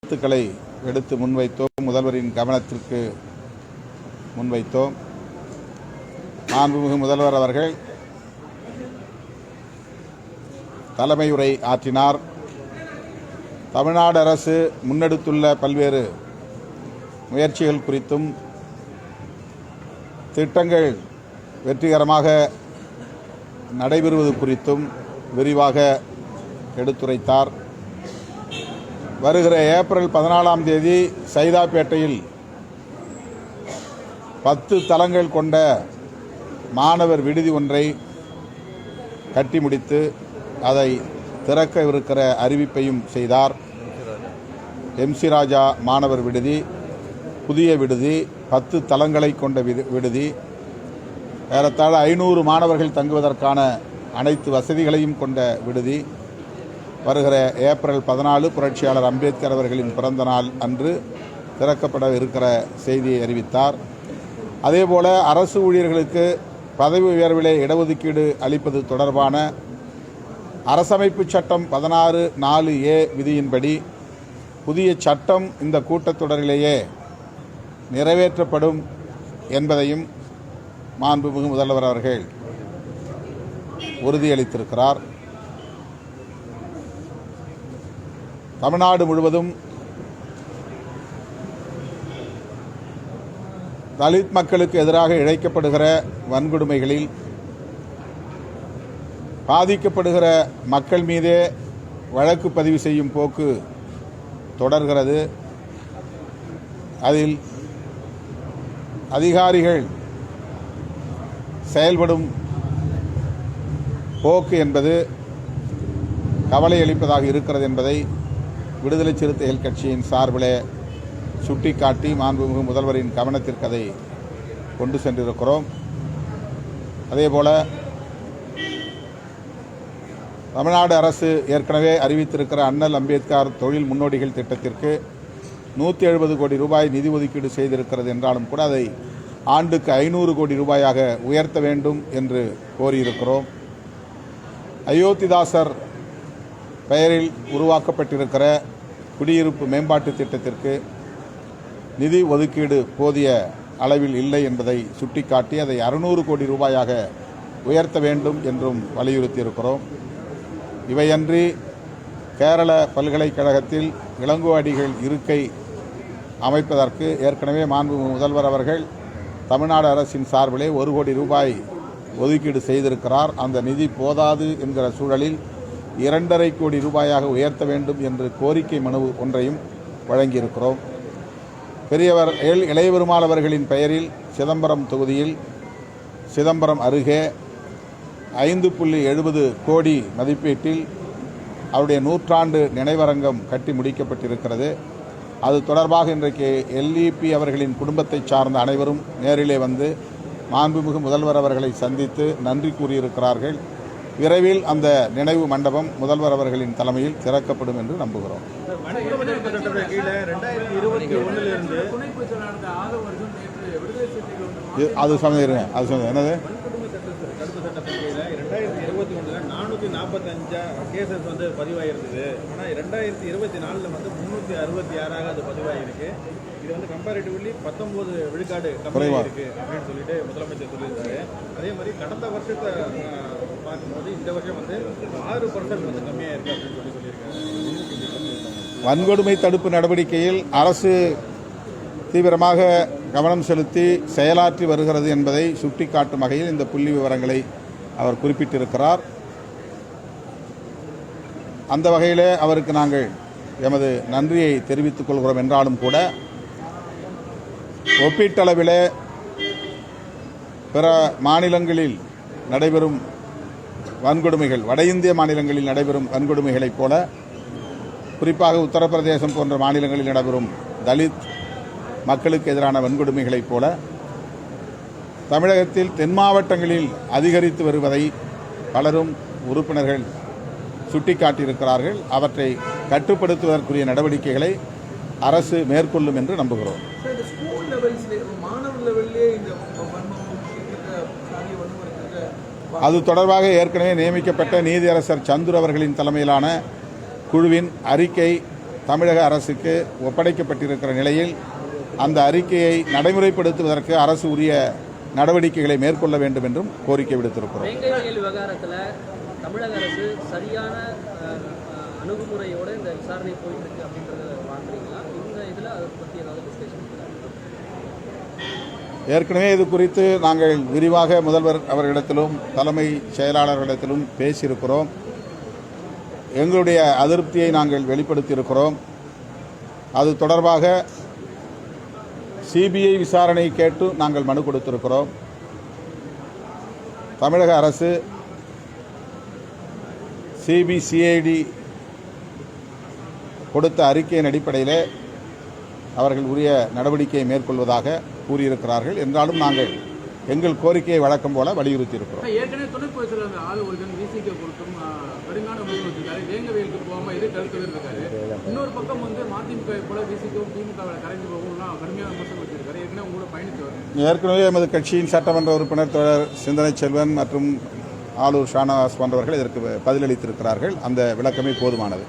கருத்துக்களை எடுத்து முன்வைத்தோம். முதல்வரின் கவனத்திற்கு முன்வைத்தோம். மாண்புமிகு முதல்வர் அவர்கள் தலைமை உரை ஆற்றினார். தமிழ்நாடு அரசு முன்னெடுத்துள்ள பல்வேறு முயற்சிகள் குறித்தும் திட்டங்கள் வெற்றிகரமாக நடைபெறுவது குறித்தும் விரிவாக எடுத்துரைத்தார். வருகிற ஏப்ரல் 14ஆம் தேதி சைதாப்பேட்டையில் 10 தளங்கள் கொண்ட மாணவர் விடுதி ஒன்றை கட்டி முடித்து அதை திறக்கவிருக்கிற அறிவிப்பையும் செய்தார். எம்சி ராஜா மாணவர் விடுதி, புதிய விடுதி, 10 தளங்களை கொண்ட விடுதி, ஏறத்தாழ 500 மாணவர்கள் தங்குவதற்கான அனைத்து வசதிகளையும் கொண்ட விடுதி வருகிற ஏப்ரல் 14 புரட்சியாளர் அம்பேத்கர் அவர்களின் பிறந்த நாள் அன்று திறக்கப்பட இருக்கிற செய்தியை அறிவித்தார். அதேபோல அரசு ஊழியர்களுக்கு பதவி உயர்விலே இடஒதுக்கீடு அளிப்பது தொடர்பான அரசமைப்பு சட்டம் 16(4)A விதியின்படி புதிய சட்டம் இந்த கூட்டத்தொடரிலேயே நிறைவேற்றப்படும் என்பதையும் மாண்புமிகு முதல்வர் அவர்கள் உறுதியளித்திருக்கிறார். தமிழ்நாடு முழுவதும் தலித் மக்களுக்கு எதிராக இழைக்கப்படுகிற வன்கொடுமைகளில் பாதிக்கப்படுகிற மக்கள் மீதே வழக்கு பதிவு செய்யும் போக்கு தொடர்கிறது. அதில் அதிகாரிகள் செயல்படும் போக்கு என்பது கவலை அளிப்பதாக இருக்கிறது என்பதை விடுதலை சிறுத்தைகள் கட்சியின் சார்பிலே சுட்டிக்காட்டி மாண்புமிகு முதல்வரின் கவனத்திற்கு அதை கொண்டு சென்றிருக்கிறோம். அதேபோல தமிழ்நாடு அரசு ஏற்கனவே அறிவித்திருக்கிற அண்ணல் அம்பேத்கர் தொழில் முன்னோடிகள் திட்டத்திற்கு 170 கோடி ரூபாய் நிதி ஒதுக்கீடு செய்திருக்கிறது என்றாலும் கூட அதை ஆண்டுக்கு 500 கோடி ரூபாயாக உயர்த்த வேண்டும் என்று கோரியிருக்கிறோம். அயோத்திதாசர் பெயரில் உருவாக்கப்பட்டிருக்கிற குடியிருப்பு மேம்பாட்டு திட்டத்திற்கு நிதி ஒதுக்கீடு போதிய அளவில் இல்லை என்பதை சுட்டிக்காட்டி அதை 600 கோடி ரூபாயாக உயர்த்த வேண்டும் என்றும் வலியுறுத்தியிருக்கிறோம். இவையன்றி கேரள பல்கலைக்கழகத்தில் இளங்கோஅடிகள் இருக்கை அமைப்பதற்கு ஏற்கனவே மாண்புமிகு முதல்வர் அவர்கள் தமிழ்நாடு அரசின் சார்பிலே 1 கோடி ரூபாய் ஒதுக்கீடு செய்திருக்கிறார். அந்த நிதி போதாது என்கிற சூழலில் 2.5 கோடி ரூபாயாக உயர்த்த வேண்டும் என்று கோரிக்கை மனு ஒன்றையும் வழங்கியிருக்கிறோம். பெரியவர் இளையபெருமாள் அவர்களின் பெயரில் சிதம்பரம் தொகுதியில் சிதம்பரம் அருகே 5.70 கோடி மதிப்பீட்டில் அவருடைய 100ஆண்டு நினைவரங்கம் கட்டி முடிக்கப்பட்டிருக்கிறது. அது தொடர்பாக இன்றைக்கு LEP அவர்களின் குடும்பத்தை சார்ந்த அனைவரும் நேரிலே வந்து மாண்புமிகு முதல்வர் அவர்களை சந்தித்து நன்றி கூறியிருக்கிறார்கள். விரைவில் அந்த நினைவு மண்டபம் முதல்வர் அவர்களின் தலைமையில் திறக்கப்படும் என்று நம்புகிறோம். அது சொன்னீங்க, அது சொன்னது என்னது? 445 கேசஸ் வந்து பதிவாயிருந்தது. ஆனால் 2024 வந்து 366 அது பதிவாயிருக்கு. இது வந்து கம்பேரிட்டிவ்லி 19 விழுக்காடு கம்மியாக இருக்குது அப்படின்னு சொல்லிட்டு முதலமைச்சர் சொல்லியிருக்காரு. அதே மாதிரி கடந்த வருஷத்தை பார்க்கும்போது இந்த வருஷம் வந்து 6% வந்து கம்மியாக இருக்குது அப்படின்னு சொல்லியிருக்காரு. வன்கொடுமை தடுப்பு நடவடிக்கையில் அரசு தீவிரமாக கவனம் செலுத்தி செயலாற்றி வருகிறது என்பதை சுட்டிக்காட்டும் வகையில் இந்த புள்ளி விவரங்களை அவர் குறிப்பிட்டிருக்கிறார். அந்த வகையிலே அவருக்கு நாங்கள் எமது நன்றியை தெரிவித்துக் கொள்கிறோம். என்றாலும் கூட ஒப்பீட்டளவிலே பிற மாநிலங்களில் நடைபெறும் வன்கொடுமைகள், வட இந்திய மாநிலங்களில் நடைபெறும் வன்கொடுமைகளைப் போல, குறிப்பாக உத்தரப்பிரதேசம் போன்ற மாநிலங்களில் நடைபெறும் தலித் மக்களுக்கு எதிரான வன்கொடுமைகளைப் போல தமிழகத்தில் தென் மாவட்டங்களில் அதிகரித்து வருவதை பலரும் உறுப்பினர்கள் சுட்டிக்காட்டியிருக்கிறார்கள். அவற்றை கட்டுப்படுத்துவதற்குரிய நடவடிக்கைகளை அரசு மேற்கொள்ளும் என்று நம்புகிறோம். அது தொடர்பாக ஏற்கனவே நியமிக்கப்பட்ட நீதியரசர் சந்துரு அவர்களின் தலைமையிலான குழுவின் அறிக்கை தமிழக அரசுக்கு ஒப்படைக்கப்பட்டிருக்கிற நிலையில் அந்த அறிக்கையை நடைமுறைப்படுத்துவதற்கு அரசு உரிய நடவடிக்கைகளை மேற்கொள்ள வேண்டும் என்றும் கோரிக்கை விடுத்திருக்கிறோம். வேங்கைவயல் விவகாரத்தில் தமிழக அரசு சரியான அணுகுமுறையோடு இந்த விசாரணை போயிட்டு இருக்கு அப்படின்றத பார்க்குறீங்களா? இந்த இதில் அதை பற்றி ஏதாவது டிஸ்கஷன்? ஏற்கனவே இது குறித்து நாங்கள் விரிவாக முதல்வர் அவர்களிடத்திலும் தலைமை செயலாளர்களிடத்திலும் பேசியிருக்கிறோம். எங்களுடைய அதிருப்தியை நாங்கள் வெளிப்படுத்தியிருக்கிறோம். அது தொடர்பாக சிபிஐ விசாரணை கேட்டு நாங்கள் மனு கொடுத்திருக்கிறோம். தமிழக அரசு சிபிசிஐடி கொடுத்த அறிக்கையின் அடிப்படையில் அவர்கள் உரிய நடவடிக்கையை மேற்கொள்வதாக கூறியிருக்கிறார்கள். என்றாலும் நாங்கள் எங்கள் கோரிக்கையை வழக்கம் போல வலியுறுத்தி இருக்கிறோம். ஏற்கனவே துணை பொதுச்செயலாளர் அந்த ஆள் ஒருத்தன் விசிக கொடுத்தும் கடுங்கான விமர்சனம் வச்சிருக்காரு. வேங்கவேலுக்கு போகாம எது தடுத்து இருக்காரு. இன்னொரு பக்கம் வந்து மதிமுக போல விசிகவும் திமுகவில் கரைந்து போகலாம் கடுமையான விமர்சனம் வச்சிருக்காரு. ஏற்கனவே உங்களோட பயணித்து வரும். ஏற்கனவே எமது கட்சியின் சட்டமன்ற உறுப்பினர் தோழர் சிந்தனை செல்வன் மற்றும் ஆலூர் ஷானவாஸ் போன்றவர்கள் இதற்கு பதிலளித்திருக்கிறார்கள். அந்த விளக்கமே போதுமானது.